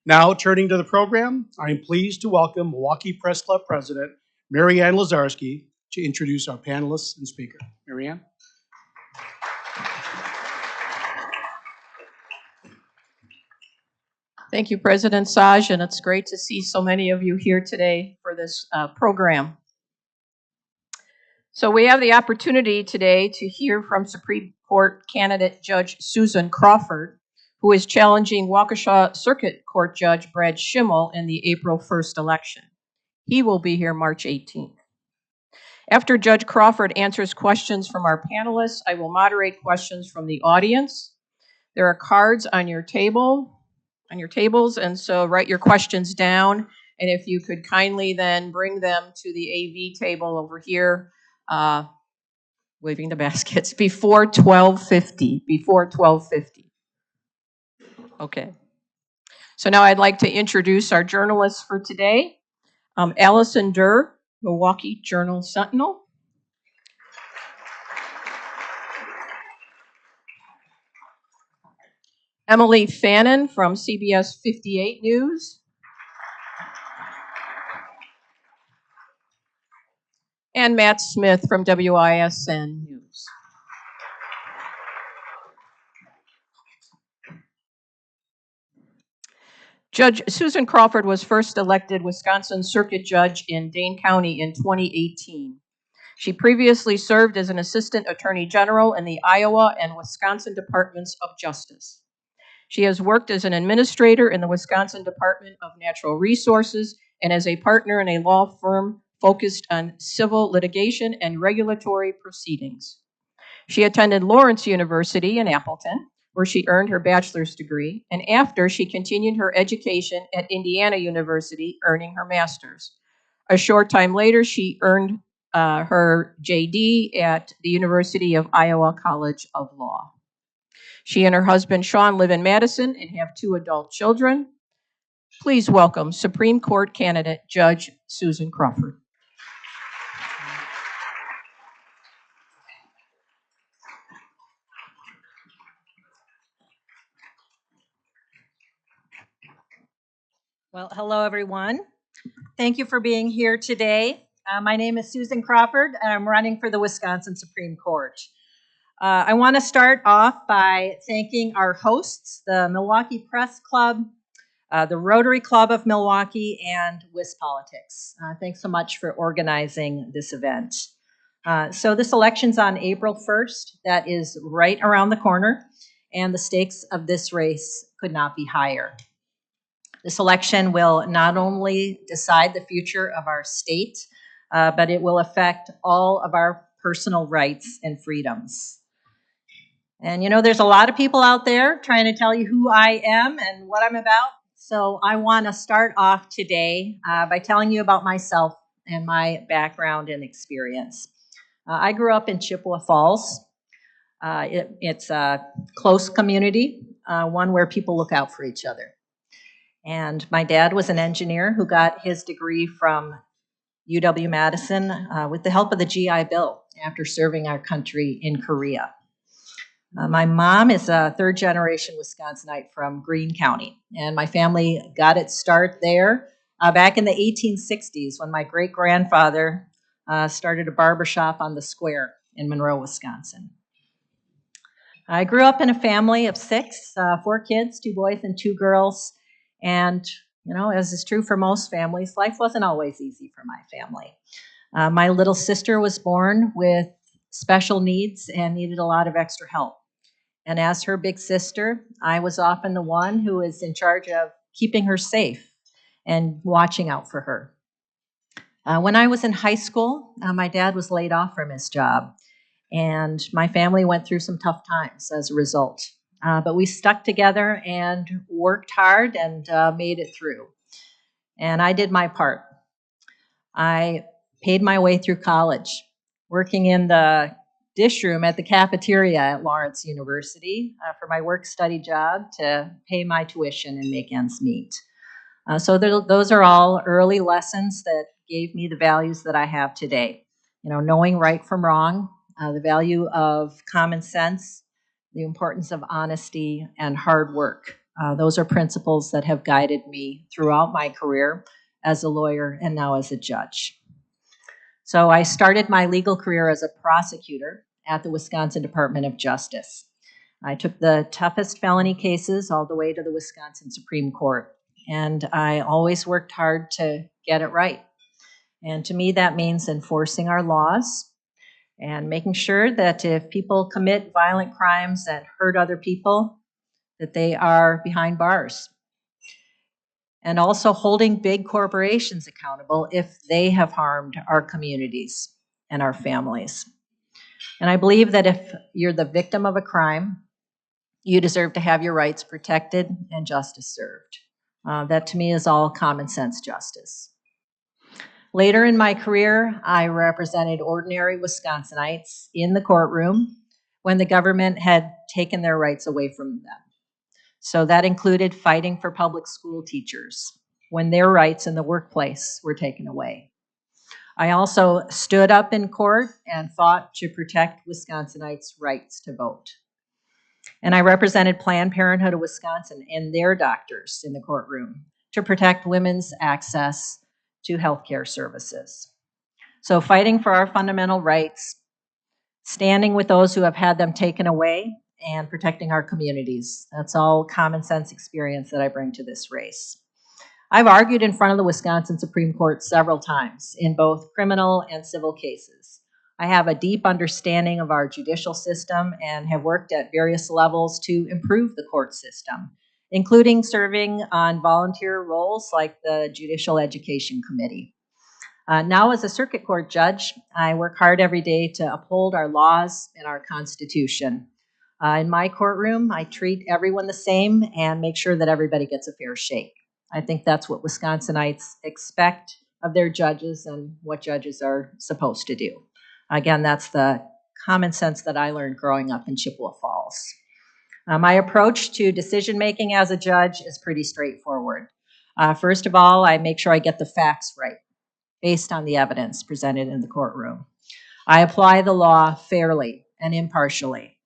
Now, turning to the program, I am pleased to welcome Milwaukee Press Club President Mary Ann Lazarski to introduce our panelists and speaker. Mary Ann. Thank you, President Saj, and it's great to see so many of you here today for this program. So we have the opportunity today to hear from Supreme Court candidate Judge Susan Crawford, who is challenging Waukesha Circuit Court Judge Brad Schimel in the April 1st election. He will be here March 18th. After Judge Crawford answers questions from our panelists, I will moderate questions from the audience. There are cards on your tables, and so write your questions down. And if you could kindly then bring them to the AV table over here, waving the baskets, before 12:50. Okay. So now I'd like to introduce our journalists for today. Alison Dirr, Milwaukee Journal Sentinel. Emilee Fannon from CBS 58 News. And Matt Smith from WISN News. Judge Susan Crawford was first elected Wisconsin Circuit Judge in Dane County in 2018. She previously served as an Assistant Attorney General in the Iowa and Wisconsin Departments of Justice. She has worked as an administrator in the Wisconsin Department of Natural Resources and as a partner in a law firm focused on civil litigation and regulatory proceedings. She attended Lawrence University in Appleton, where she earned her bachelor's degree, and after she continued her education at Indiana University, earning her master's. A short time later, she earned her JD at the University of Iowa College of Law. She and her husband, Sean, live in Madison and have 2 adult children. Please welcome Supreme Court candidate Judge Susan Crawford. Well, hello, everyone. Thank you for being here today. My name is Susan Crawford, and I'm running for the Wisconsin Supreme Court. I want to start off by thanking our hosts, the Milwaukee Press Club, the Rotary Club of Milwaukee, and WISN Politics. Thanks so much for organizing this event. So this election's on April 1st. That is right around the corner, and the stakes of this race could not be higher. This election will not only decide the future of our state, but it will affect all of our personal rights and freedoms. And you know, there's a lot of people out there trying to tell you who I am and what I'm about. So I want to start off today by telling you about myself and my background and experience. I grew up in Chippewa Falls. It's a close community, one where people look out for each other. And my dad was an engineer who got his degree from UW-Madison with the help of the GI Bill after serving our country in Korea. My mom is a 3rd-generation Wisconsinite from Greene County, and my family got its start there back in the 1860s when my great-grandfather started a barbershop on the square in Monroe, Wisconsin. I grew up in a family of 6, 4 kids, 2 boys and 2 girls, and you know, as is true for most families, life wasn't always easy for my family. My little sister was born with special needs and needed a lot of extra help. And as her big sister, I was often the one who was in charge of keeping her safe and watching out for her. When I was in high school, my dad was laid off from his job, and my family went through some tough times as a result. But we stuck together and worked hard and made it through. And I did my part. I paid my way through college, working in the dish room at the cafeteria at Lawrence University for my work-study job to pay my tuition and make ends meet. So those are all early lessons that gave me the values that I have today. You know, knowing right from wrong, the value of common sense, the importance of honesty and hard work Those are principles that have guided me throughout my career as a lawyer and now as a judge. So I started my legal career as a prosecutor at the Wisconsin Department of Justice. I took the toughest felony cases all the way to the Wisconsin Supreme Court, and I always worked hard to get it right. And to me, that means enforcing our laws and making sure that if people commit violent crimes and hurt other people, that they are behind bars. And also holding big corporations accountable if they have harmed our communities and our families. And I believe that if you're the victim of a crime, you deserve to have your rights protected and justice served. That to me is all common sense justice. Later in my career, I represented ordinary Wisconsinites in the courtroom when the government had taken their rights away from them. So that included fighting for public school teachers when their rights in the workplace were taken away. I also stood up in court and fought to protect Wisconsinites' rights to vote. And I represented Planned Parenthood of Wisconsin and their doctors in the courtroom to protect women's access to healthcare services. So fighting for our fundamental rights, standing with those who have had them taken away, and protecting our communities. That's all common sense experience that I bring to this race. I've argued in front of the Wisconsin Supreme Court several times in both criminal and civil cases. I have a deep understanding of our judicial system and have worked at various levels to improve the court system, including serving on volunteer roles like the Judicial Education Committee. Now as a circuit court judge, I work hard every day to uphold our laws and our Constitution. In my courtroom, I treat everyone the same and make sure that everybody gets a fair shake. I think that's what Wisconsinites expect of their judges and what judges are supposed to do. Again, that's the common sense that I learned growing up in Chippewa Falls. My approach to decision making as a judge is pretty straightforward. First of all, I make sure I get the facts right based on the evidence presented in the courtroom. I apply the law fairly and impartially,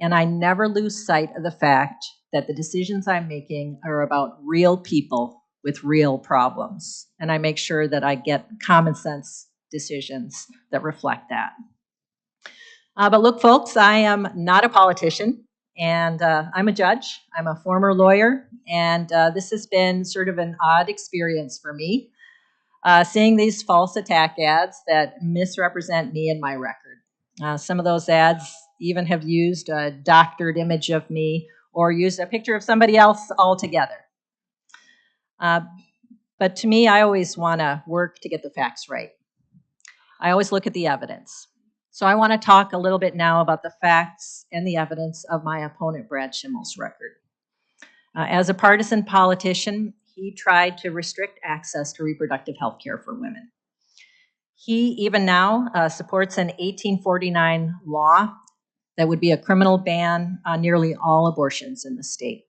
and I never lose sight of the fact that the decisions I'm making are about real people with real problems, and I make sure that I get common sense decisions that reflect that. But look, folks, I am not a politician, and I'm a judge. I'm a former lawyer, and this has been sort of an odd experience for me. Seeing these false attack ads that misrepresent me and my record. Some of those ads even have used a doctored image of me or used a picture of somebody else altogether. But to me, I always want to work to get the facts right. I always look at the evidence. So I want to talk a little bit now about the facts and the evidence of my opponent, Brad Schimel's record. As a partisan politician, he tried to restrict access to reproductive health care for women. He even now supports an 1849 law that would be a criminal ban on nearly all abortions in the state.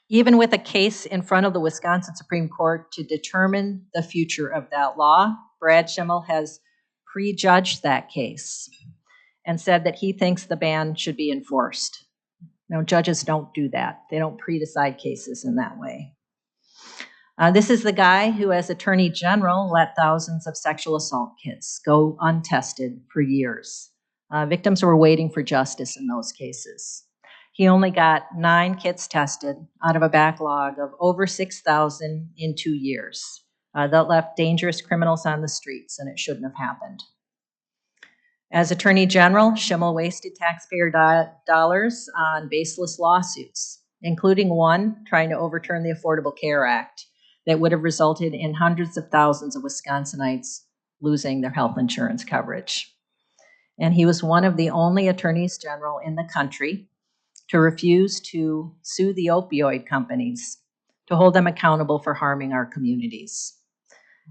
Even with a case in front of the Wisconsin Supreme Court to determine the future of that law, Brad Schimel has prejudged that case and said that he thinks the ban should be enforced. No, judges don't do that. They don't pre-decide cases in that way. This is the guy who, as Attorney General, let thousands of sexual assault kits go untested for years. Victims were waiting for justice in those cases. He only got 9 kits tested out of a backlog of over 6,000 in 2 years. That left dangerous criminals on the streets, and it shouldn't have happened. As Attorney General, Schimel wasted taxpayer dollars on baseless lawsuits, including one trying to overturn the Affordable Care Act that would have resulted in hundreds of thousands of Wisconsinites losing their health insurance coverage. And he was one of the only attorneys general in the country to refuse to sue the opioid companies to hold them accountable for harming our communities.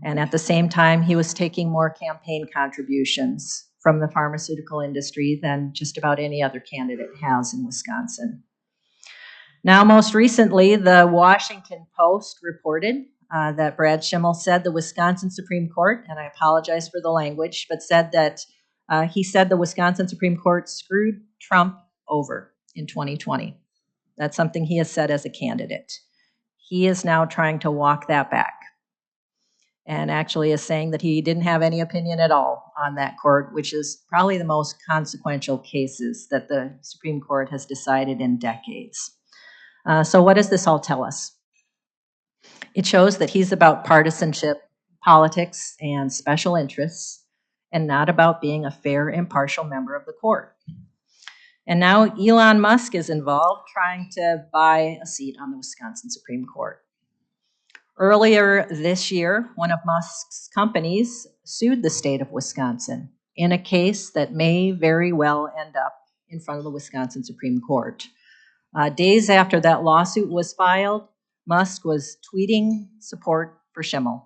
And at the same time, he was taking more campaign contributions from the pharmaceutical industry than just about any other candidate has in Wisconsin. Now, most recently, the Washington Post reported that Brad Schimel said the Wisconsin Supreme Court, and I apologize for the language, but said that he said the Wisconsin Supreme Court screwed Trump over in 2020. That's something he has said as a candidate. He is now trying to walk that back and actually is saying that he didn't have any opinion at all on that court, which is probably the most consequential cases that the Supreme Court has decided in decades. So what does this all tell us? It shows that he's about partisanship, politics, and special interests, and not about being a fair, impartial member of the court. And now Elon Musk is involved trying to buy a seat on the Wisconsin Supreme Court. Earlier this year, one of Musk's companies sued the state of Wisconsin in a case that may very well end up in front of the Wisconsin Supreme Court. Days after that lawsuit was filed, Musk was tweeting support for Schimel.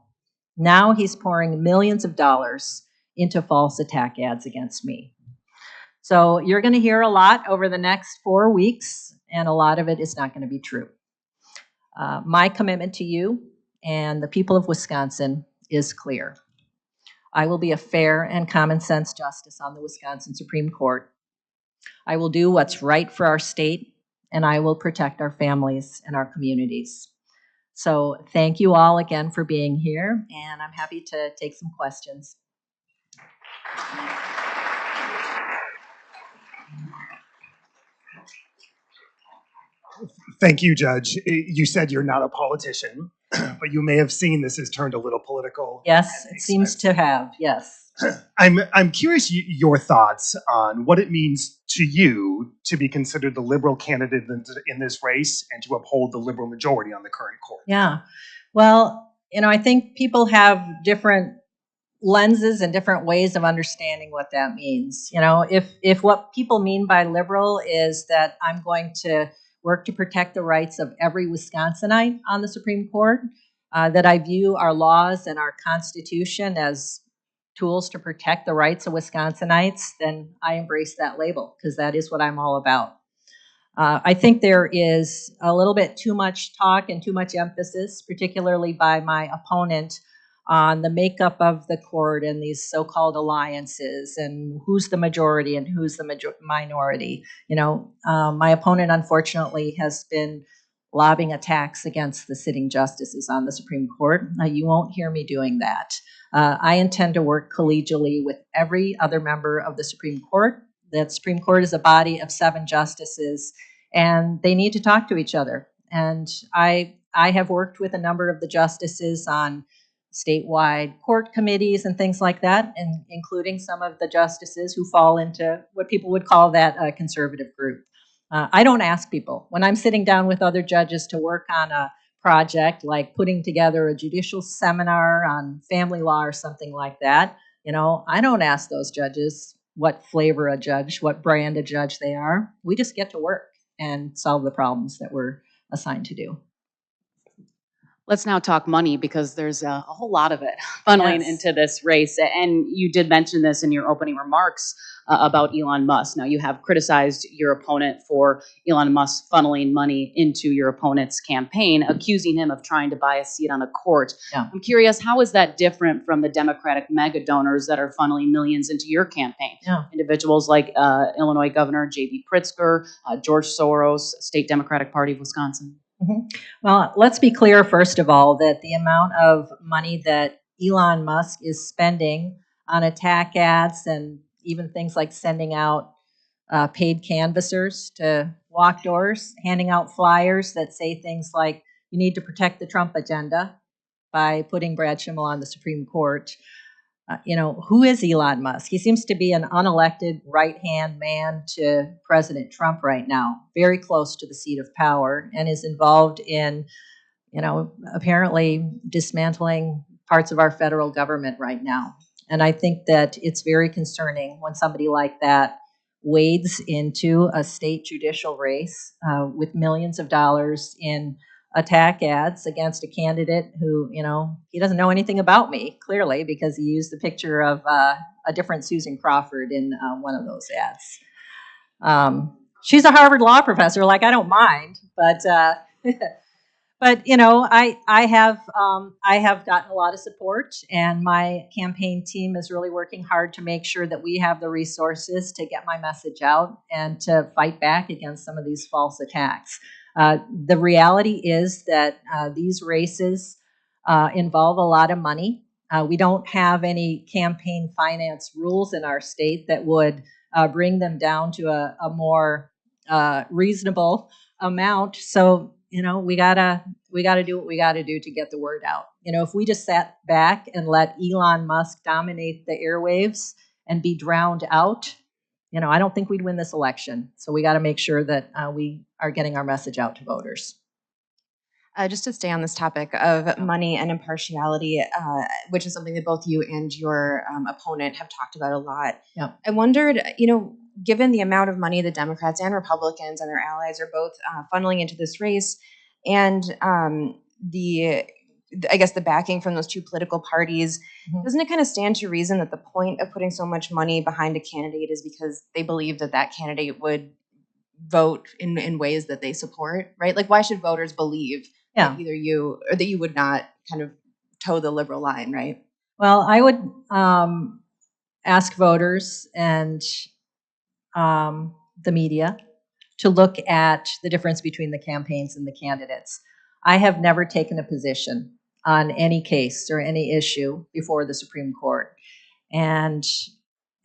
Now he's pouring millions of dollars into false attack ads against me. So you're going to hear a lot over the next 4 weeks, and a lot of it is not going to be true. My commitment to you and the people of Wisconsin is clear. I will be a fair and common sense justice on the Wisconsin Supreme Court. I will do what's right for our state, and I will protect our families and our communities. So thank you all again for being here, and I'm happy to take some questions. Thank you, Judge. You said you're not a politician, but you may have seen this has turned a little political. Yes, it seems to have, yes. I'm curious your thoughts on what it means to you to be considered the liberal candidate in this race and to uphold the liberal majority on the current court. Yeah, well, I think people have different lenses and different ways of understanding what that means. If what people mean by liberal is that I'm going to work to protect the rights of every Wisconsinite on the Supreme Court, that I view our laws and our Constitution as tools to protect the rights of Wisconsinites, then I embrace that label because that is what I'm all about. I think there is a little bit too much talk and too much emphasis, particularly by my opponent, on the makeup of the court and these so-called alliances and who's the majority and who's the minority. My opponent, unfortunately, has been lobbing attacks against the sitting justices on the Supreme Court. You won't hear me doing that. I intend to work collegially with every other member of the Supreme Court. The Supreme Court is a body of 7 justices, and they need to talk to each other. And I have worked with a number of the justices on statewide court committees and things like that, and including some of the justices who fall into what people would call that conservative group. I don't ask people. When I'm sitting down with other judges to work on a project like putting together a judicial seminar on family law or something like that, I don't ask those judges what flavor a judge, what brand a judge they are. We just get to work and solve the problems that we're assigned to do. Let's now talk money, because there's a whole lot of it funneling into this race. And you did mention this in your opening remarks about Elon Musk. Now, you have criticized your opponent for Elon Musk funneling money into your opponent's campaign, accusing him of trying to buy a seat on a court. Yeah. I'm curious, how is that different from the Democratic mega donors that are funneling millions into your campaign? Yeah. Individuals like Illinois Governor J.B. Pritzker, George Soros, State Democratic Party of Wisconsin. Mm-hmm. Well, let's be clear, first of all, that the amount of money that Elon Musk is spending on attack ads and even things like sending out paid canvassers to walk doors, handing out flyers that say things like, you need to protect the Trump agenda by putting Brad Schimel on the Supreme Court. Who is Elon Musk? He seems to be an unelected right-hand man to President Trump right now, very close to the seat of power, and is involved in, apparently dismantling parts of our federal government right now. And I think that it's very concerning when somebody like that wades into a state judicial race with millions of dollars in attack ads against a candidate who, he doesn't know anything about me, clearly, because he used the picture of a different Susan Crawford in one of those ads. She's a Harvard law professor, I don't mind, but But you know, I have gotten a lot of support, and my campaign team is really working hard to make sure that we have the resources to get my message out and to fight back against some of these false attacks. The reality is that these races involve a lot of money. We don't have any campaign finance rules in our state that would bring them down to a more reasonable amount. So you know, we gotta do what we gotta do to get the word out. You know, if we just sat back and let Elon Musk dominate the airwaves and be drowned out, you know, I don't think we'd win this election. So we got to make sure that we are getting our message out to voters. Just to stay on this topic of money and impartiality, which is something that both you and your opponent have talked about a lot. Yeah. I wondered, you know, given the amount of money the Democrats and Republicans and their allies are both funneling into this race, and I guess the backing from those two political parties, doesn't it kind of stand to reason that the point of putting so much money behind a candidate is because they believe that that candidate would vote in ways that they support, right? Like, why should voters believe that either you or that you would not kind of toe the liberal line, right? Well, I would ask voters and the media to look at the difference between the campaigns and the candidates. I have never taken a position on any case or any issue before the Supreme Court. And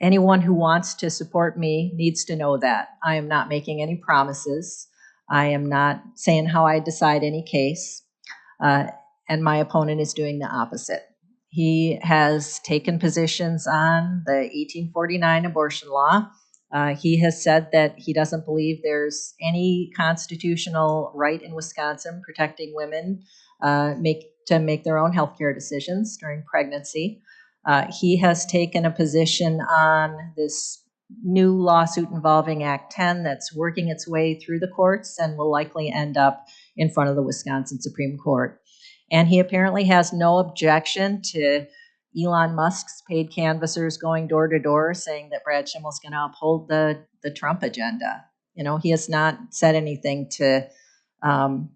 anyone who wants to support me needs to know that. I am not making any promises. I am not saying how I decide any case. And my opponent is doing the opposite. He has taken positions on the 1849 abortion law. He has said that he doesn't believe there's any constitutional right in Wisconsin protecting women to make their own healthcare decisions during pregnancy. He has taken a position on this new lawsuit involving Act 10 that's working its way through the courts and will likely end up in front of the Wisconsin Supreme Court. And he apparently has no objection to Elon Musk's paid canvassers going door to door saying that Brad Schimel is going to uphold the Trump agenda. You know, he has not said anything to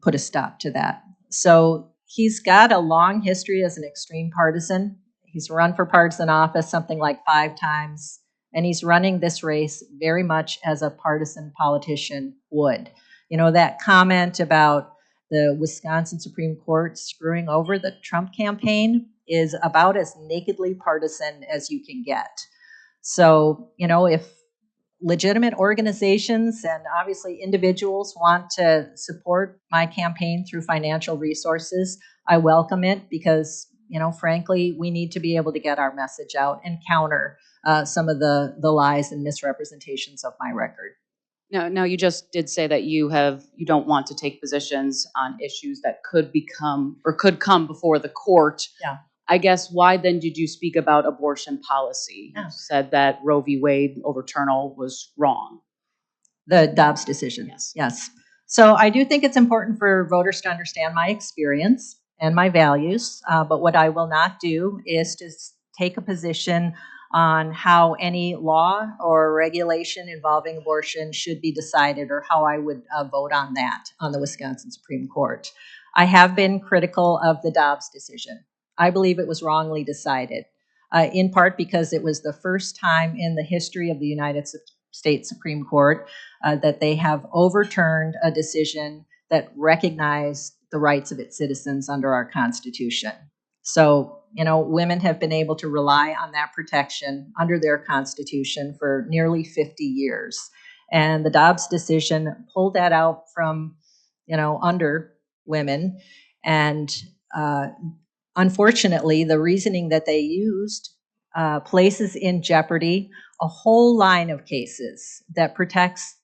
put a stop to that. So he's got a long history as an extreme partisan. He's run for partisan office something like 5 times, and he's running this race very much as a partisan politician would. You know, that comment about the Wisconsin Supreme Court screwing over the Trump campaign is about as nakedly partisan as you can get. So, you know, if legitimate organizations and obviously individuals want to support my campaign through financial resources, I welcome it because, you know, frankly, we need to be able to get our message out and counter some of the lies and misrepresentations of my record. Now, you just did say that you don't want to take positions on issues that could come before the court. Yeah. I guess why then did you speak about abortion policy? Yeah. You said that Roe v. Wade overturnal was wrong. The Dobbs decision. Yes. So I do think it's important for voters to understand my experience and my values, but what I will not do is to take a position on how any law or regulation involving abortion should be decided or how I would vote on that on the Wisconsin Supreme Court. I have been critical of the Dobbs decision. I believe it was wrongly decided, in part because it was the first time in the history of the United States Supreme Court that they have overturned a decision that recognized the rights of its citizens under our Constitution. So, you know, women have been able to rely on that protection under their Constitution for nearly 50 years. And the Dobbs decision pulled that out from, you know, under women. And unfortunately, the reasoning that they used places in jeopardy a whole line of cases that protects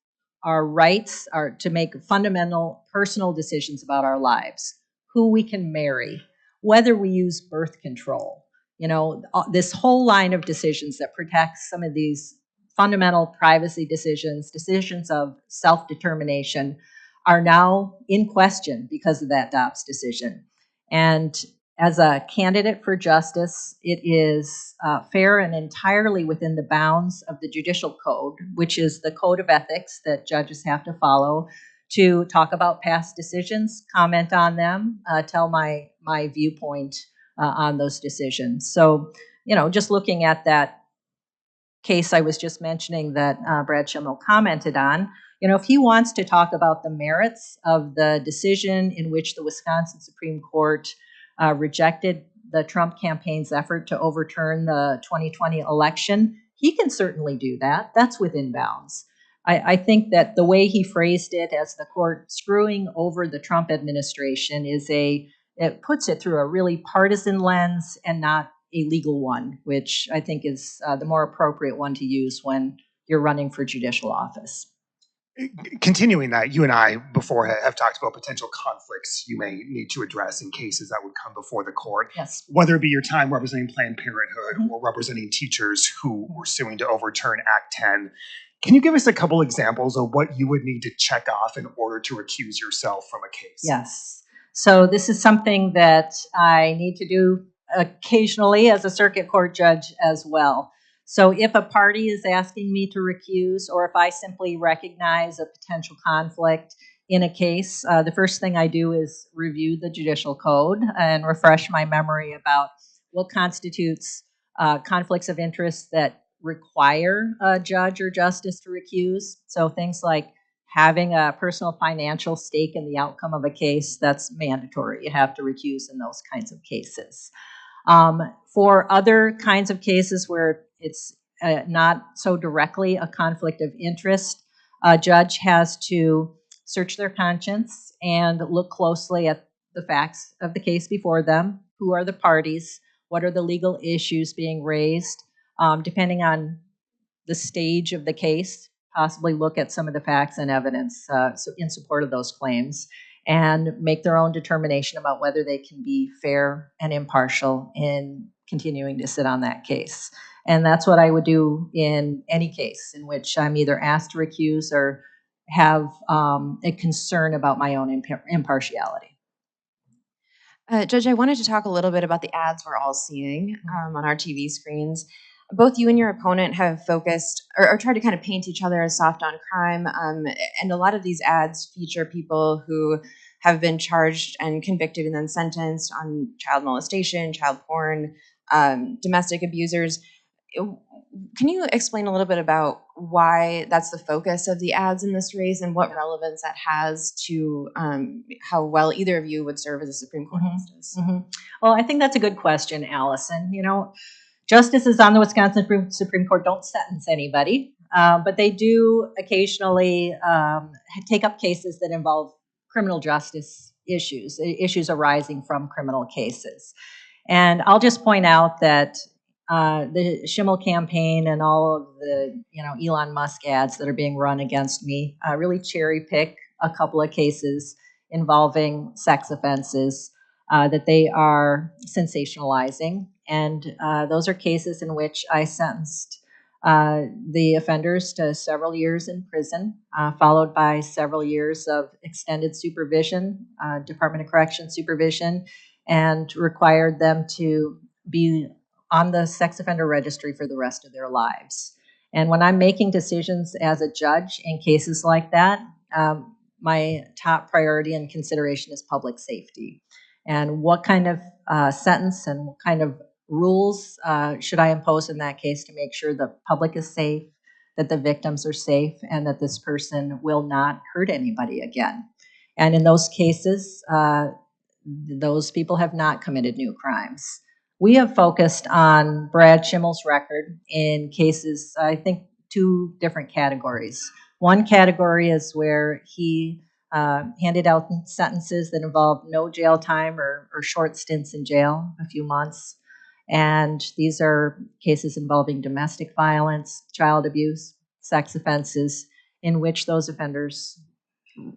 our rights to make fundamental personal decisions about our lives, who we can marry, whether we use birth control. You know, this whole line of decisions that protects some of these fundamental privacy decisions of self-determination are now in question because of that Dobbs decision. And as a candidate for justice, it is fair and entirely within the bounds of the judicial code, which is the code of ethics that judges have to follow to talk about past decisions, comment on them, tell my viewpoint on those decisions. So, just looking at that case I was just mentioning that Brad Schimel commented on, if he wants to talk about the merits of the decision in which the Wisconsin Supreme Court rejected the Trump campaign's effort to overturn the 2020 election, he can certainly do that. That's within bounds. I think that the way he phrased it as the court screwing over the Trump administration it puts it through a really partisan lens and not a legal one, which I think is the more appropriate one to use when you're running for judicial office. Continuing that, you and I before have talked about potential conflicts you may need to address in cases that would come before the court. Yes. Whether it be your time representing Planned Parenthood or representing teachers who were suing to overturn Act 10. Can you give us a couple examples of what you would need to check off in order to recuse yourself from a case? Yes. So this is something that I need to do occasionally as a circuit court judge as well. So if a party is asking me to recuse, or if I simply recognize a potential conflict in a case, the first thing I do is review the judicial code and refresh my memory about what constitutes conflicts of interest that require a judge or justice to recuse. So things like having a personal financial stake in the outcome of a case, that's mandatory. You have to recuse in those kinds of cases. For other kinds of cases where it's not so directly a conflict of interest, a judge has to search their conscience and look closely at the facts of the case before them. Who are the parties? What are the legal issues being raised? Depending on the stage of the case, possibly look at some of the facts and evidence in support of those claims and make their own determination about whether they can be fair and impartial in continuing to sit on that case. And that's what I would do in any case in which I'm either asked to recuse or have a concern about my own impartiality. Judge, I wanted to talk a little bit about the ads we're all seeing on our TV screens. Both you and your opponent have focused or tried to kind of paint each other as soft on crime. And a lot of these ads feature people who have been charged and convicted and then sentenced on child molestation, child porn, domestic abusers. Can you explain a little bit about why that's the focus of the ads in this race and what relevance that has to how well either of you would serve as a Supreme Court justice? Well, I think that's a good question, Allison. Justices on the Wisconsin Supreme Court don't sentence anybody, but they do occasionally take up cases that involve criminal justice issues arising from criminal cases. And I'll just point out that the Schimel campaign and all of the Elon Musk ads that are being run against me really cherry pick a couple of cases involving sex offenses that they are sensationalizing. And those are cases in which I sentenced the offenders to several years in prison, followed by several years of extended supervision, Department of Corrections supervision, and required them to be on the sex offender registry for the rest of their lives. And when I'm making decisions as a judge in cases like that, my top priority and consideration is public safety. And what kind of sentence and what kind of rules should I impose in that case to make sure the public is safe, that the victims are safe, and that this person will not hurt anybody again. And in those cases, those people have not committed new crimes. We have focused on Brad Schimel's record in cases, I think, two different categories. One category is where he handed out sentences that involved no jail time or short stints in jail, a few months. And these are cases involving domestic violence, child abuse, sex offenses, in which those offenders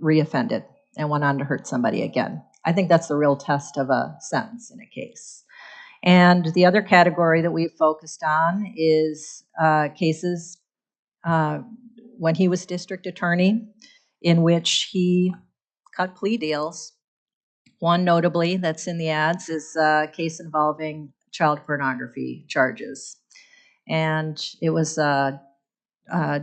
reoffended and went on to hurt somebody again. I think that's the real test of a sentence in a case. And the other category that we've focused on is cases when he was district attorney, in which he cut plea deals. One notably that's in the ads is a case involving child pornography charges. And it was a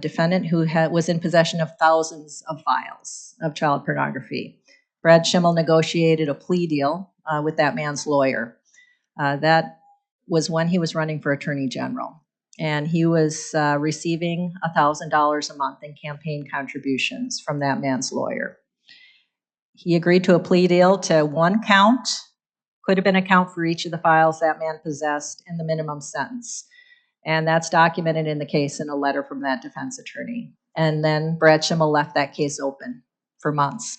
defendant who was in possession of thousands of files of child pornography. Brad Schimel negotiated a plea deal with that man's lawyer. That was when he was running for Attorney General. And he was receiving $1,000 a month in campaign contributions from that man's lawyer. He agreed to a plea deal to one count, could have been a count for each of the files that man possessed, and the minimum sentence. And that's documented in the case in a letter from that defense attorney. And then Brad Schimel left that case open for months.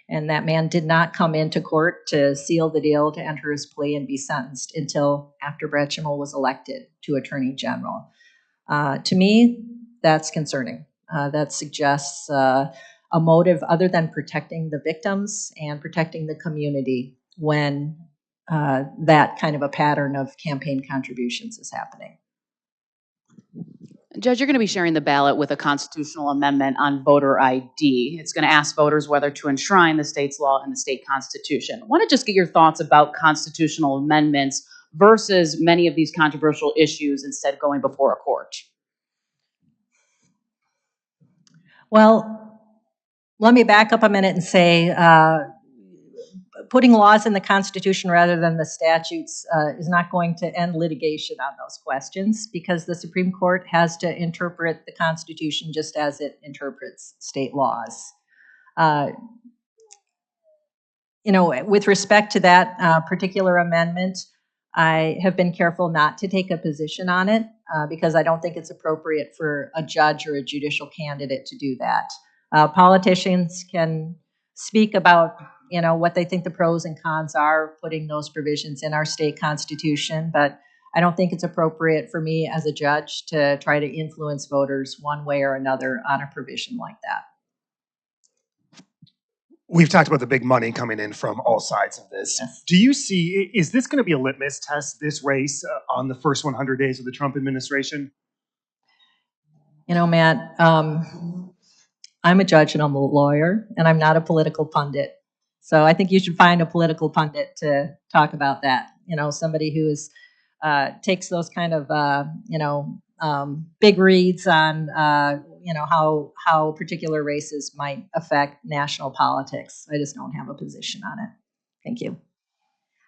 And that man did not come into court to seal the deal, to enter his plea and be sentenced until after Brad Schimel was elected to Attorney General. To me, that's concerning. That suggests a motive other than protecting the victims and protecting the community when that kind of a pattern of campaign contributions is happening. Judge, you're going to be sharing the ballot with a constitutional amendment on voter ID. It's going to ask voters whether to enshrine the state's law and the state constitution. I want to just get your thoughts about constitutional amendments versus many of these controversial issues instead going before a court. Well, let me back up a minute and say putting laws in the Constitution rather than the statutes is not going to end litigation on those questions, because the Supreme Court has to interpret the Constitution just as it interprets state laws. With respect to that particular amendment, I have been careful not to take a position on it because I don't think it's appropriate for a judge or a judicial candidate to do that. Politicians can speak about what they think the pros and cons are of putting those provisions in our state constitution, but I don't think it's appropriate for me as a judge to try to influence voters one way or another on a provision like that. We've talked about the big money coming in from all sides of this. Yes. Do you see, is this going to be a litmus test, this race, on the first 100 days of the Trump administration? Matt, I'm a judge and I'm a lawyer, and I'm not a political pundit. So I think you should find a political pundit to talk about that. Somebody who takes those kind of big reads on how particular races might affect national politics. I just don't have a position on it. Thank you.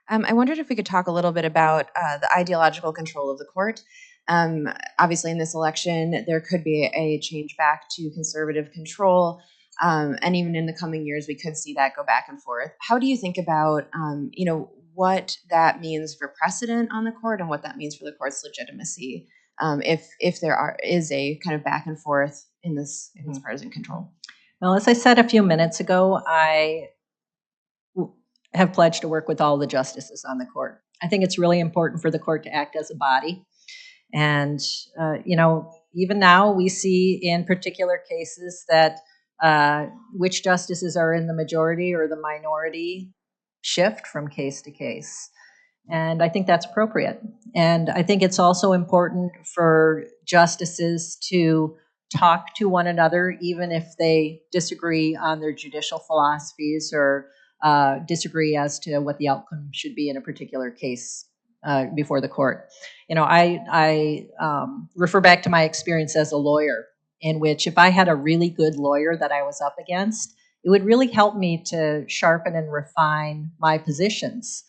I wondered if we could talk a little bit about the ideological control of the court. Obviously, in this election, there could be a change back to conservative control. And even in the coming years, we could see that go back and forth. How do you think about, what that means for precedent on the court and what that means for the court's legitimacy if there is a kind of back and forth in this partisan control? Well, as I said a few minutes ago, I have pledged to work with all the justices on the court. I think it's really important for the court to act as a body. And, even now we see in particular cases that which justices are in the majority or the minority shift from case to case. And I think that's appropriate. And I think it's also important for justices to talk to one another, even if they disagree on their judicial philosophies or disagree as to what the outcome should be in a particular case before the court. I refer back to my experience as a lawyer, in which if I had a really good lawyer that I was up against, it would really help me to sharpen and refine my positions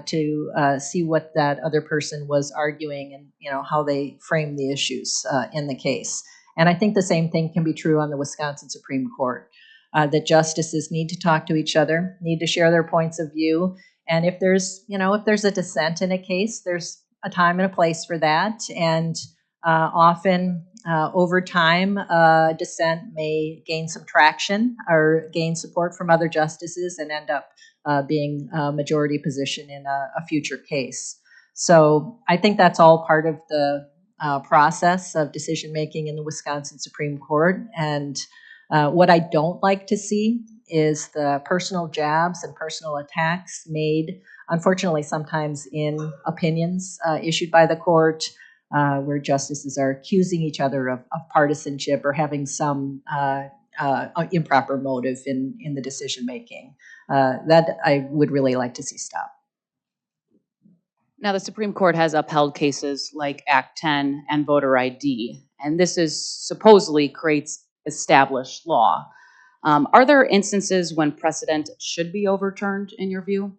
to see what that other person was arguing and how they framed the issues in the case. And I think the same thing can be true on the Wisconsin Supreme Court, that justices need to talk to each other, need to share their points of view. And if there's a dissent in a case, there's a time and a place for that. And often over time, dissent may gain some traction or gain support from other justices and end up being a majority position in a future case. So I think that's all part of the process of decision making in the Wisconsin Supreme Court. And what I don't like to see is the personal jabs and personal attacks made, unfortunately, sometimes in opinions issued by the court, where justices are accusing each other of partisanship or having some improper motive in the decision making. That I would really like to see stop. Now, the Supreme Court has upheld cases like Act 10 and voter ID. and this is supposedly creates established law. Are there instances when precedent should be overturned in your view?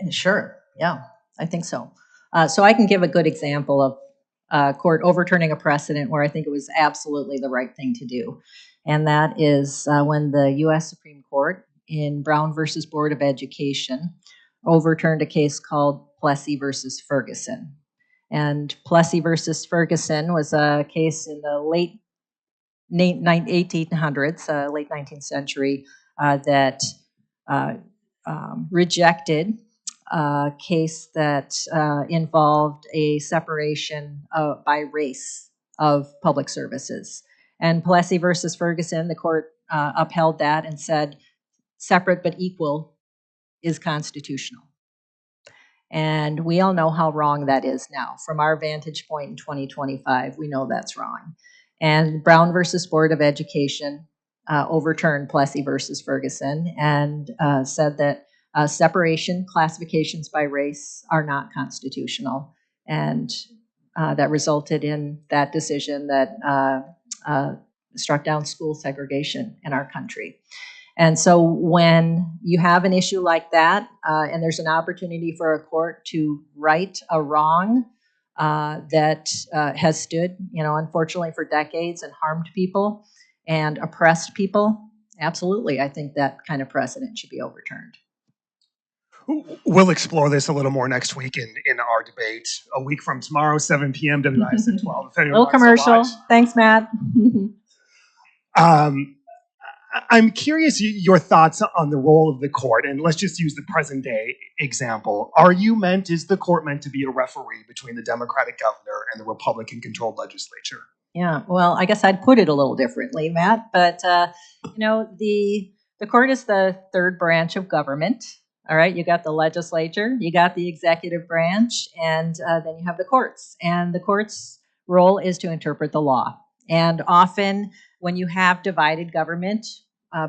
Sure, yeah, I think so. So I can give a good example of court overturning a precedent where I think it was absolutely the right thing to do. And that is when the U.S. Supreme Court in Brown versus Board of Education overturned a case called Plessy versus Ferguson. And Plessy versus Ferguson was a case in the late 1800s, late 19th century, that rejected a case that involved a separation by race of public services. And Plessy versus Ferguson, the court upheld that and said separate but equal is constitutional. And we all know how wrong that is now. From our vantage point in 2025, we know that's wrong. And Brown versus Board of Education overturned Plessy versus Ferguson and said that separation classifications by race are not constitutional. And that resulted in that decision that struck down school segregation in our country. And so when you have an issue like that, and there's an opportunity for a court to right a wrong that has stood, unfortunately for decades and harmed people and oppressed people, absolutely, I think that kind of precedent should be overturned. We'll explore this a little more next week in our debate. A week from tomorrow, 7 p.m. WISN 12. If anyone Little wants to commercial. watch. Thanks, Matt. I'm curious your thoughts on the role of the court, and let's just use the present day example. Is the court meant to be a referee between the Democratic governor and the Republican controlled legislature? Yeah, well, I guess I'd put it a little differently, Matt, but the court is the third branch of government. All right, you got the legislature, you got the executive branch, and then you have the courts. And the court's role is to interpret the law. And often when you have divided government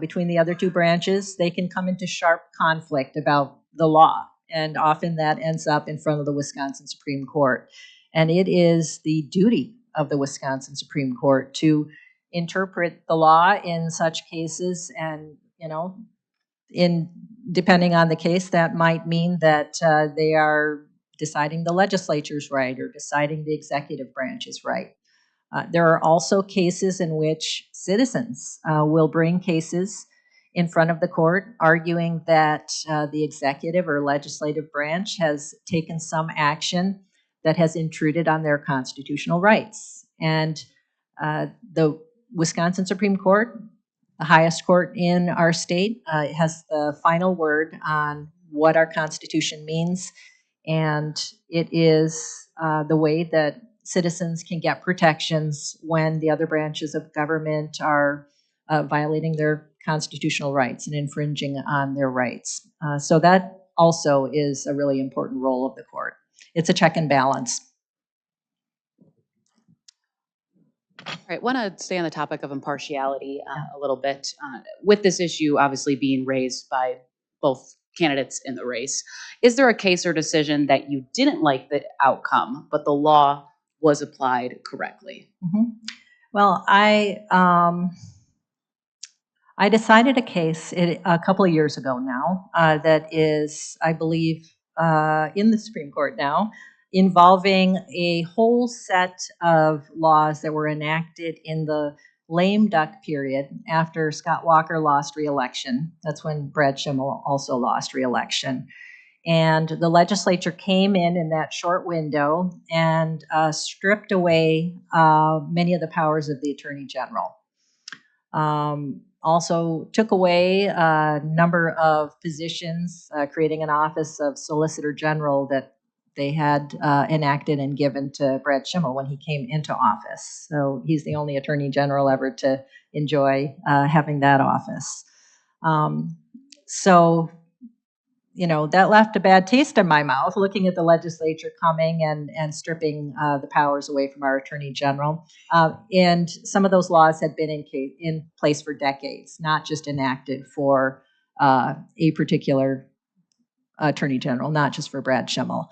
between the other two branches, they can come into sharp conflict about the law. And often that ends up in front of the Wisconsin Supreme Court. And it is the duty of the Wisconsin Supreme Court to interpret the law in such cases. And, depending on the case, that might mean that they are deciding the legislature's right or deciding the executive branch is right. There are also cases in which citizens will bring cases in front of the court arguing that the executive or legislative branch has taken some action that has intruded on their constitutional rights. And the Wisconsin Supreme Court, the highest court in our state, has the final word on what our Constitution means. And it is the way that citizens can get protections when the other branches of government are violating their constitutional rights and infringing on their rights. So that also is a really important role of the court. It's a check and balance. All right, want to stay on the topic of impartiality a little bit. With this issue obviously being raised by both candidates in the race, is there a case or decision that you didn't like the outcome, but the law was applied correctly? Mm-hmm. Well, I decided a case a couple of years ago now that is, I believe, in the Supreme Court now, involving a whole set of laws that were enacted in the lame duck period after Scott Walker lost re-election. That's when Brad Schimel also lost re-election. And the legislature came in that short window and stripped away many of the powers of the Attorney General. Also took away a number of positions, creating an office of Solicitor General that they had enacted and given to Brad Schimel when he came into office. So he's the only Attorney General ever to enjoy having that office. That left a bad taste in my mouth, looking at the legislature coming and stripping the powers away from our Attorney General. And some of those laws had been in place for decades, not just enacted for a particular Attorney General, not just for Brad Schimel.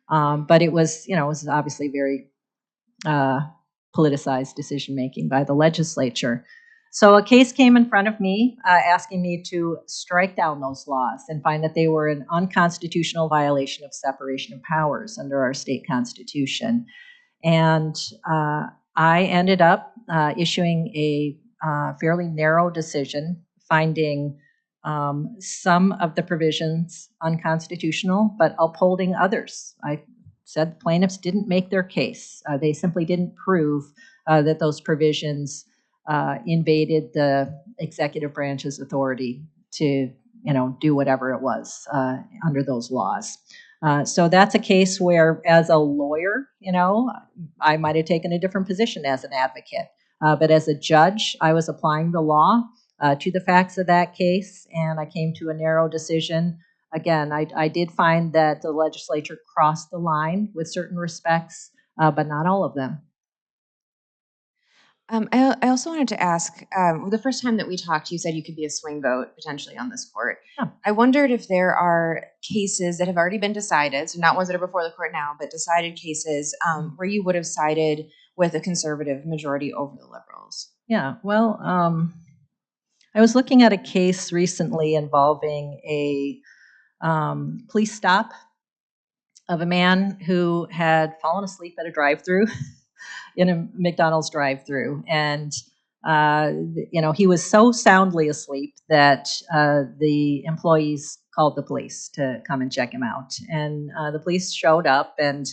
But it was obviously very politicized decision-making by the legislature. So a case came in front of me asking me to strike down those laws and find that they were an unconstitutional violation of separation of powers under our state constitution. And I ended up issuing a fairly narrow decision, finding some of the provisions unconstitutional, but upholding others. I said the plaintiffs didn't make their case. They simply didn't prove that those provisions invaded the executive branch's authority to, do whatever it was under those laws. So that's a case where, as a lawyer, I might have taken a different position as an advocate. But as a judge, I was applying the law to the facts of that case, and I came to a narrow decision. Again, I did find that the legislature crossed the line with certain respects, but not all of them. I also wanted to ask, the first time that we talked, you said you could be a swing vote potentially on this court. Yeah. I wondered if there are cases that have already been decided, so not ones that are before the court now, but decided cases where you would have sided with a conservative majority over the liberals. Yeah, well, I was looking at a case recently involving a police stop of a man who had fallen asleep at a drive-through in a McDonald's drive-through, and he was so soundly asleep that the employees called the police to come and check him out, and the police showed up, and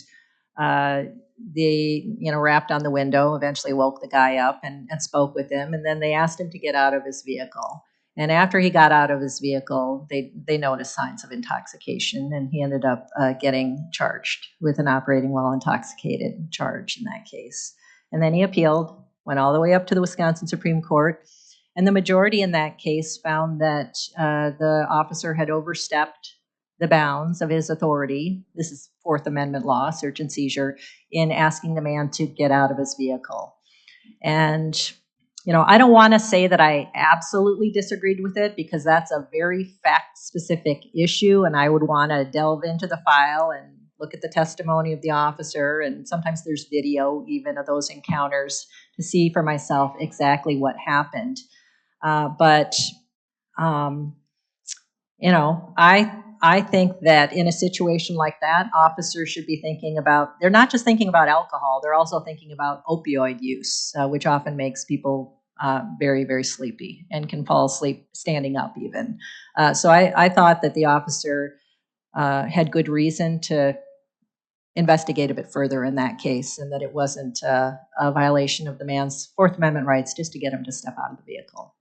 they rapped on the window, eventually woke the guy up and spoke with him, and then they asked him to get out of his vehicle. And after he got out of his vehicle, they noticed signs of intoxication, and he ended up getting charged with an operating while intoxicated charge in that case. And then he appealed, went all the way up to the Wisconsin Supreme Court, and the majority in that case found that the officer had overstepped the bounds of his authority. This is Fourth Amendment law, search and seizure, in asking the man to get out of his vehicle. And I don't want to say that I absolutely disagreed with it, because that's a very fact-specific issue, and I would want to delve into the file and look at the testimony of the officer, and sometimes there's video even of those encounters to see for myself exactly what happened. I think that in a situation like that, officers should be thinking about, they're not just thinking about alcohol, they're also thinking about opioid use, which often makes people very, very sleepy and can fall asleep standing up even. So I thought that the officer had good reason to investigate a bit further in that case, and that it wasn't a violation of the man's Fourth Amendment rights just to get him to step out of the vehicle.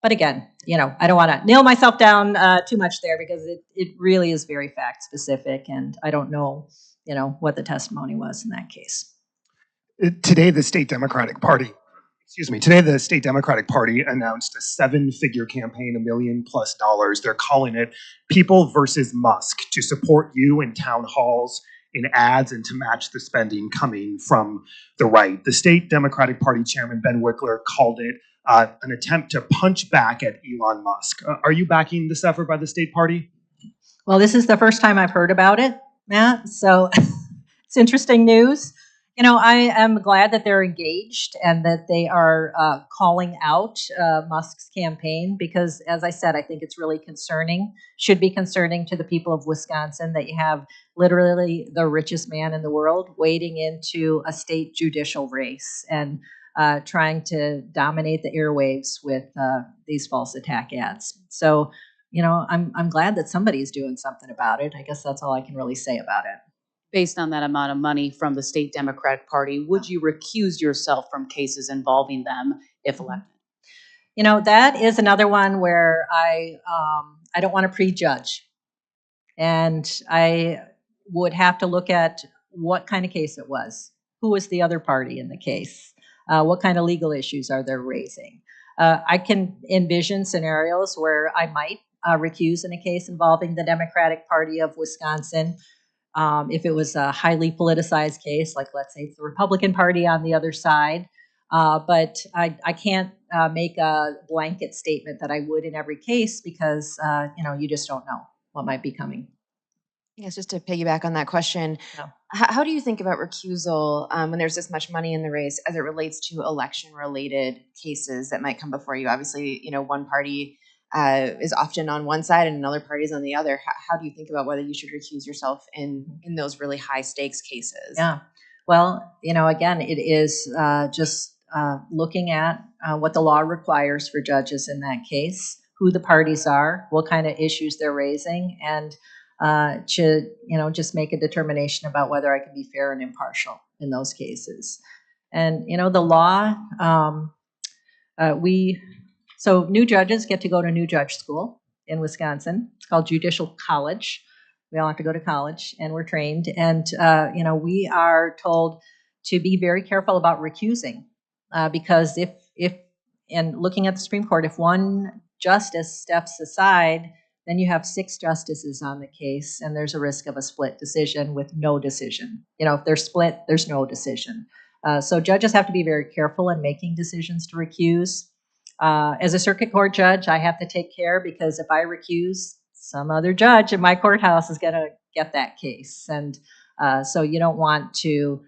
But again, I don't want to nail myself down too much there, because it really is very fact specific, and I don't know, what the testimony was in that case. Today, the state Democratic Party announced a 7-figure campaign, $1 million+ dollars. They're calling it People versus Musk, to support you in town halls, in ads, and to match the spending coming from the right. The state Democratic Party chairman, Ben Wickler, called it an attempt to punch back at Elon Musk. Are you backing this effort by the state party? Well, this is the first time I've heard about it, Matt, so it's interesting news. I am glad that they're engaged and that they are calling out Musk's campaign, because, as I said, I think it's really concerning, should be concerning to the people of Wisconsin, that you have literally the richest man in the world wading into a state judicial race and trying to dominate the airwaves with these false attack ads. So, I'm glad that somebody's doing something about it. I guess that's all I can really say about it. Based on that amount of money from the state Democratic Party, would you recuse yourself from cases involving them if elected? That is another one where I don't want to prejudge. And I would have to look at what kind of case it was. Who was the other party in the case? What kind of legal issues are they raising? I can envision scenarios where I might recuse in a case involving the Democratic Party of Wisconsin. If it was a highly politicized case, like let's say it's the Republican Party on the other side. But I can't make a blanket statement that I would in every case, because you just don't know what might be coming. I guess just to piggyback on that question, Yeah. how do you think about recusal when there's this much money in the race as it relates to election-related cases that might come before you? Obviously, one party is often on one side and another party is on the other. How do you think about whether you should recuse yourself in those really high-stakes cases? Yeah. Well, again, it is just looking at what the law requires for judges in that case, who the parties are, what kind of issues they're raising, and to just make a determination about whether I can be fair and impartial in those cases. And the law, so new judges get to go to new judge school in Wisconsin. It's called Judicial College. We all have to go to college, and we're trained. And we are told to be very careful about recusing, because if and looking at the Supreme Court, if one justice steps aside, then you have 6 justices on the case, and there's a risk of a split decision with no decision. If they're split, there's no decision. So judges have to be very careful in making decisions to recuse. As a circuit court judge, I have to take care, because if I recuse, some other judge in my courthouse is going to get that case. And so you don't want to,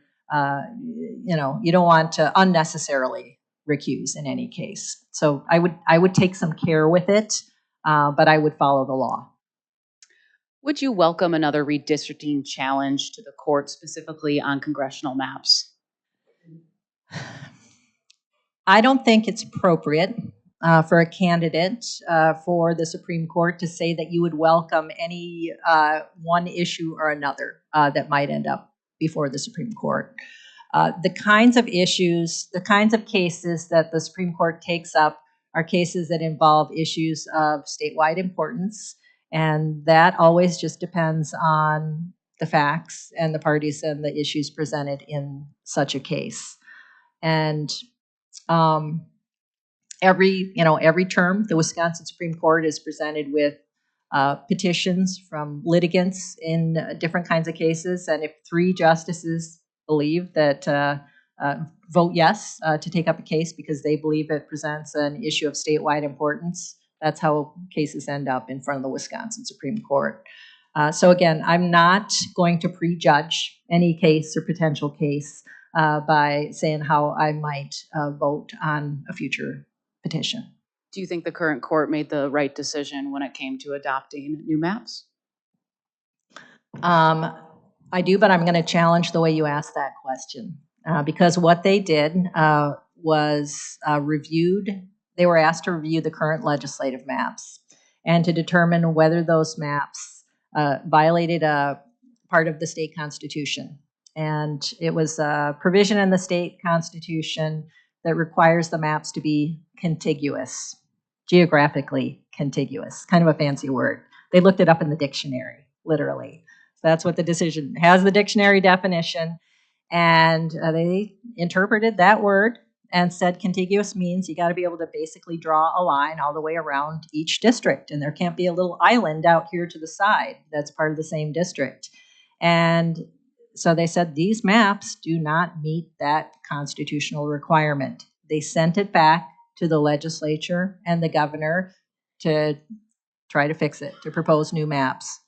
unnecessarily recuse in any case. So I would take some care with it, but I would follow the law. Would you welcome another redistricting challenge to the court, specifically on congressional maps? I don't think it's appropriate for a candidate for the Supreme Court to say that you would welcome any one issue or another that might end up before the Supreme Court. The kinds of issues, the kinds of cases that the Supreme Court takes up are cases that involve issues of statewide importance, and that always just depends on the facts and the parties and the issues presented in such a case. And every term, the Wisconsin Supreme Court is presented with petitions from litigants in different kinds of cases, and if 3 justices believe that vote yes to take up a case because they believe it presents an issue of statewide importance, that's how cases end up in front of the Wisconsin Supreme Court. So again, I'm not going to prejudge any case or potential case by saying how I might vote on a future petition. Do you think the current court made the right decision when it came to adopting new maps? I do, but I'm going to challenge the way you asked that question, because what they did was they were asked to review the current legislative maps and to determine whether those maps violated a part of the state constitution. And it was a provision in the state constitution that requires the maps to be contiguous, geographically contiguous, kind of a fancy word. They looked it up in the dictionary, literally. So that's what the decision has, the dictionary definition. And they interpreted that word and said contiguous means you got to be able to basically draw a line all the way around each district. And there can't be a little island out here to the side that's part of the same district. And so they said these maps do not meet that constitutional requirement. They sent it back to the legislature and the governor to try to fix it, to propose new maps.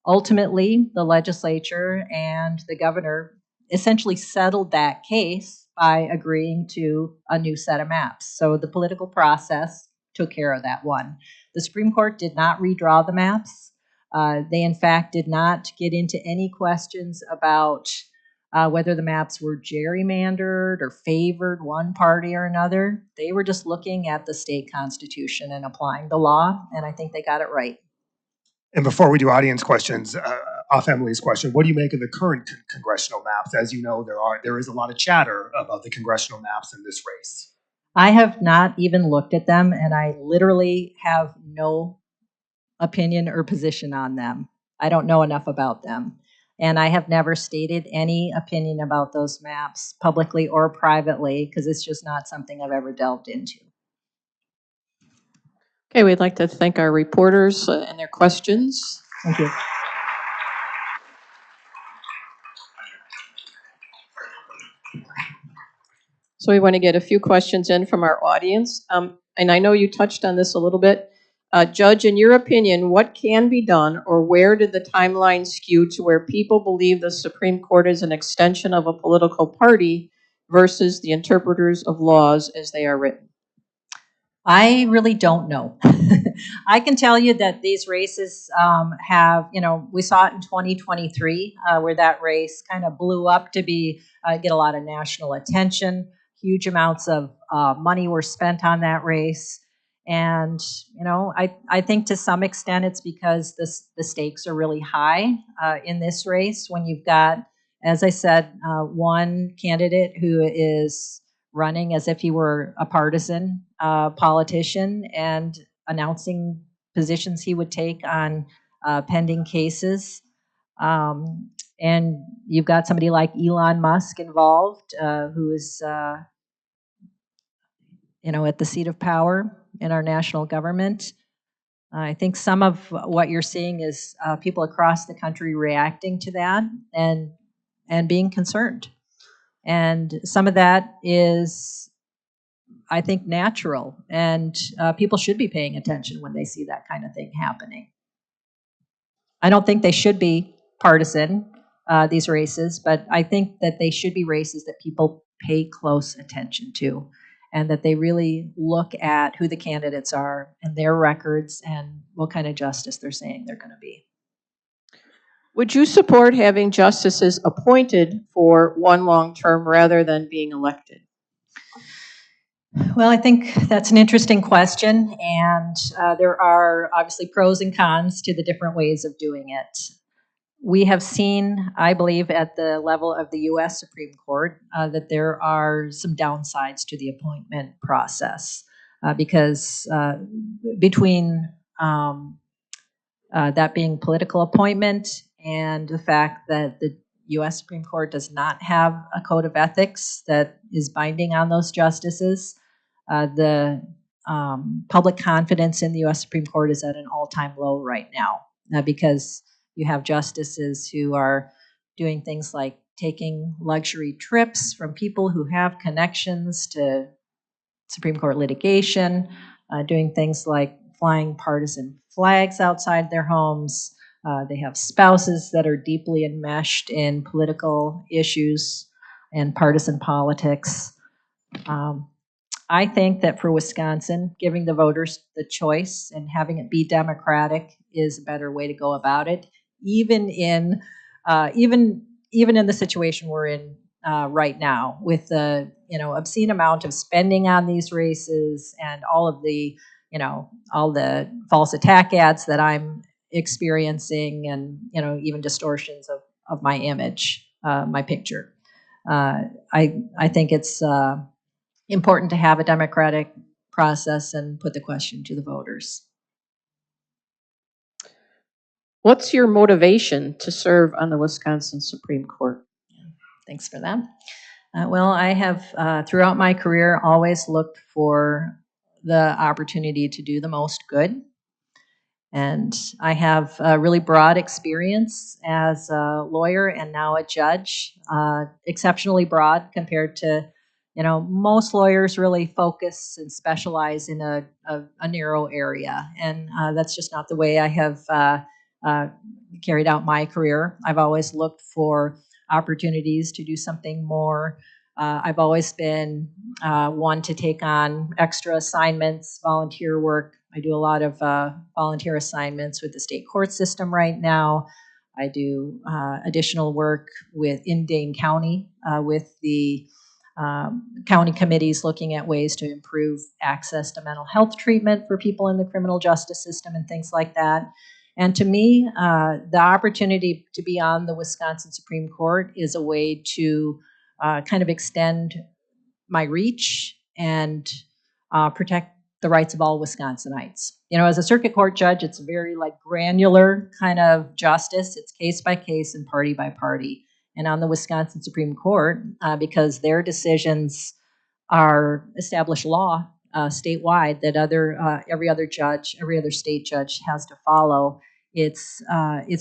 Ultimately, the legislature and the governor essentially settled that case by agreeing to a new set of maps. So the political process took care of that one. The Supreme Court did not redraw the maps. They, in fact, did not get into any questions about whether the maps were gerrymandered or favored one party or another. They were just looking at the state constitution and applying the law, and I think they got it right. And before we do audience questions, off Emilee's question, what do you make of the current congressional maps? As you know, there is a lot of chatter about the congressional maps in this race. I have not even looked at them, and I literally have no opinion or position on them. I don't know enough about them. And I have never stated any opinion about those maps publicly or privately, because it's just not something I've ever delved into. Okay, we'd like to thank our reporters and their questions. Thank you. So we want to get a few questions in from our audience. And I know you touched on this a little bit. Judge, in your opinion, what can be done, or where did the timeline skew to where people believe the Supreme Court is an extension of a political party versus the interpreters of laws as they are written? I really don't know. I can tell you that these races have, we saw it in 2023 where that race kind of blew up to get a lot of national attention. Huge amounts of money were spent on that race. And, I think to some extent it's because the stakes are really high in this race when you've got, as I said, one candidate who is running as if he were a partisan politician and announcing positions he would take on pending cases. And you've got somebody like Elon Musk involved, who is, at the seat of power in our national government. I think some of what you're seeing is people across the country reacting to that and being concerned. And some of that is, I think, natural, and people should be paying attention when they see that kind of thing happening. I don't think they should be partisan, these races, but I think that they should be races that people pay close attention to, and that they really look at who the candidates are and their records and what kind of justice they're saying they're going to be. Would you support having justices appointed for one long term rather than being elected? Well, I think that's an interesting question, and there are obviously pros and cons to the different ways of doing it. We have seen, I believe, at the level of the U.S. Supreme Court, that there are some downsides to the appointment process because between that being political appointment and the fact that the U.S. Supreme Court does not have a code of ethics that is binding on those justices, the public confidence in the U.S. Supreme Court is at an all-time low right now because you have justices who are doing things like taking luxury trips from people who have connections to Supreme Court litigation, doing things like flying partisan flags outside their homes. They have spouses that are deeply enmeshed in political issues and partisan politics. I think that for Wisconsin, giving the voters the choice and having it be democratic is a better way to go about it, even in the situation we're in right now, with the obscene amount of spending on these races and all the false attack ads that I'm experiencing, and even distortions of my image, my picture. I think it's important to have a democratic process and put the question to the voters. What's your motivation to serve on the Wisconsin Supreme Court? Thanks for that. Well, I have, throughout my career, always looked for the opportunity to do the most good. And I have a really broad experience as a lawyer and now a judge, exceptionally broad compared to, most lawyers really focus and specialize in a narrow area. And that's just not the way I have carried out my career. I've always looked for opportunities to do something more. I've always been one to take on extra assignments, volunteer work. I do a lot of volunteer assignments with the state court system right now. I do additional work in Dane County with the county committees looking at ways to improve access to mental health treatment for people in the criminal justice system and things like that. And to me, the opportunity to be on the Wisconsin Supreme Court is a way to kind of extend my reach and protect the rights of all Wisconsinites. As a circuit court judge, it's very granular kind of justice. It's case by case and party by party. And on the Wisconsin Supreme Court, because their decisions are established law statewide that every other state judge has to follow, it's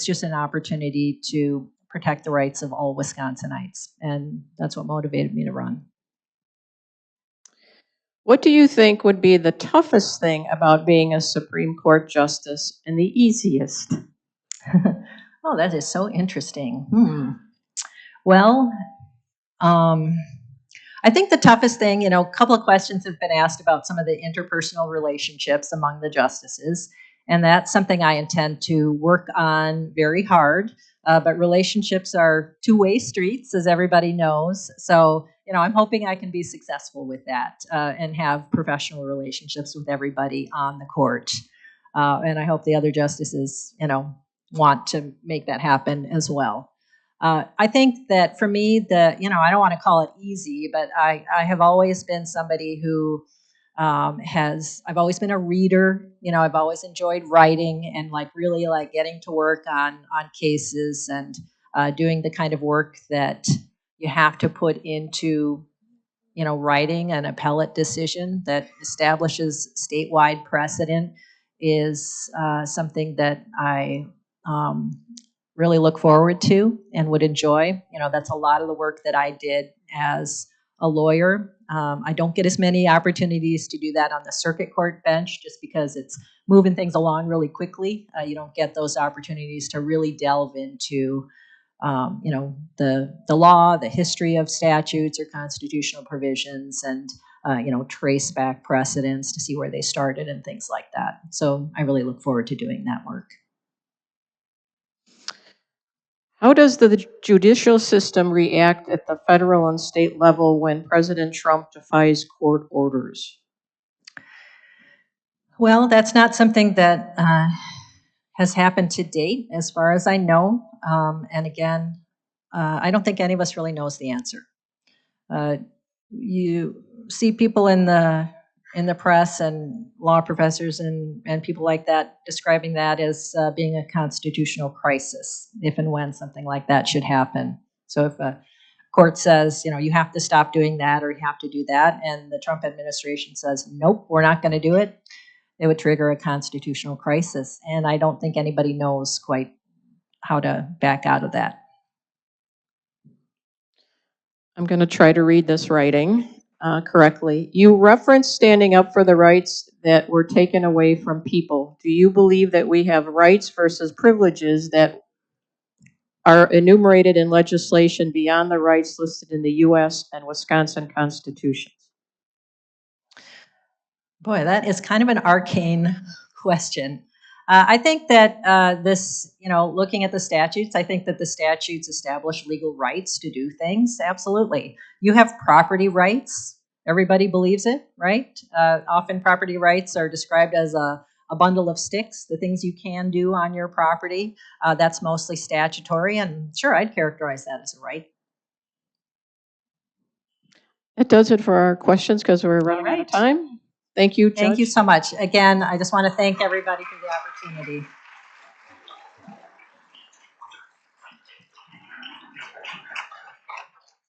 just an opportunity to protect the rights of all Wisconsinites. And that's what motivated me to run. What do you think would be the toughest thing about being a Supreme Court justice and the easiest? Oh, that is so interesting. Well, I think the toughest thing, a couple of questions have been asked about some of the interpersonal relationships among the justices, and that's something I intend to work on very hard. But relationships are two-way streets, as everybody knows. So, I'm hoping I can be successful with that and have professional relationships with everybody on the court. And I hope the other justices, want to make that happen as well. I think that for me, I don't want to call it easy, but I have always been somebody who I've always been a reader. I've always enjoyed writing and really getting to work on cases and doing the kind of work that you have to put into, writing an appellate decision that establishes statewide precedent is something that I really look forward to and would enjoy. That's a lot of the work that I did as a lawyer. I don't get as many opportunities to do that on the circuit court bench just because it's moving things along really quickly. You don't get those opportunities to really delve into the law, the history of statutes or constitutional provisions, and trace back precedents to see where they started and things like that. So I really look forward to doing that work. How does the judicial system react at the federal and state level when President Trump defies court orders? Well, that's not something that has happened to date, as far as I know. And again, I don't think any of us really knows the answer. You see people in the press and law professors and people like that describing that as being a constitutional crisis if and when something like that should happen. So if a court says, you have to stop doing that or you have to do that, and the Trump administration says, nope, we're not going to do it, it would trigger a constitutional crisis. And I don't think anybody knows quite how to back out of that. I'm going to try to read this writing correctly. You referenced standing up for the rights that were taken away from people. Do you believe that we have rights versus privileges that are enumerated in legislation beyond the rights listed in the U.S. and Wisconsin constitutions? Boy, that is kind of an arcane question. I think that this, looking at the statutes, I think that the statutes establish legal rights to do things. Absolutely. You have property rights. Everybody believes it, right? Often property rights are described as a bundle of sticks, the things you can do on your property. That's mostly statutory, and sure, I'd characterize that as a right. That does it for our questions because we're running out of time. Thank you, Judge. Thank you so much. Again, I just want to thank everybody for the opportunity.